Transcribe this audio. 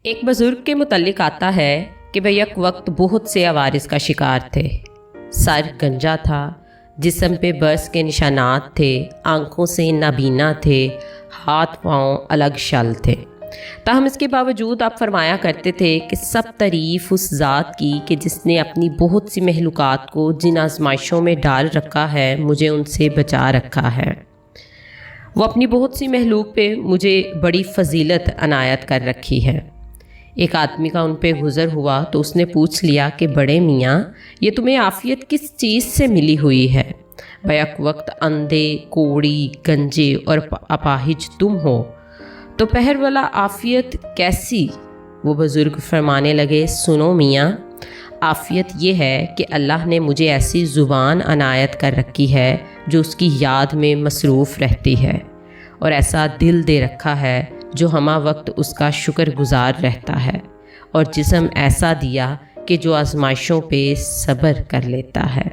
ایک بزرگ کے متعلق آتا ہے کہ وہ یک وقت بہت سے عوارض کا شکار تھے۔ سر گنجا تھا، جسم پہ برس کے نشانات تھے، آنکھوں سے نابینا تھے، ہاتھ پاؤں الگ شل تھے۔ تاہم اس کے باوجود آپ فرمایا کرتے تھے کہ سب تعریف اس ذات کی کہ جس نے اپنی بہت سی مخلوقات کو جن آزمائشوں میں ڈال رکھا ہے مجھے ان سے بچا رکھا ہے۔ وہ اپنی بہت سی مخلوق پہ مجھے بڑی فضیلت عنایت کر رکھی ہے۔ ایک آدمی کا ان پہ گزر ہوا تو اس نے پوچھ لیا کہ بڑے میاں، یہ تمہیں عافیت کس چیز سے ملی ہوئی ہے؟ بیک وقت اندھے، کوڑی، گنجے اور اپاہج تم ہو تو پہر والا عافیت کیسی؟ وہ بزرگ فرمانے لگے، سنو میاں، عافیت یہ ہے کہ اللہ نے مجھے ایسی زبان عنایت کر رکھی ہے جو اس کی یاد میں مصروف رہتی ہے، اور ایسا دل دے رکھا ہے جو ہمہ وقت اس کا شکر گزار رہتا ہے، اور جسم ایسا دیا کہ جو آزمائشوں پہ صبر کر لیتا ہے۔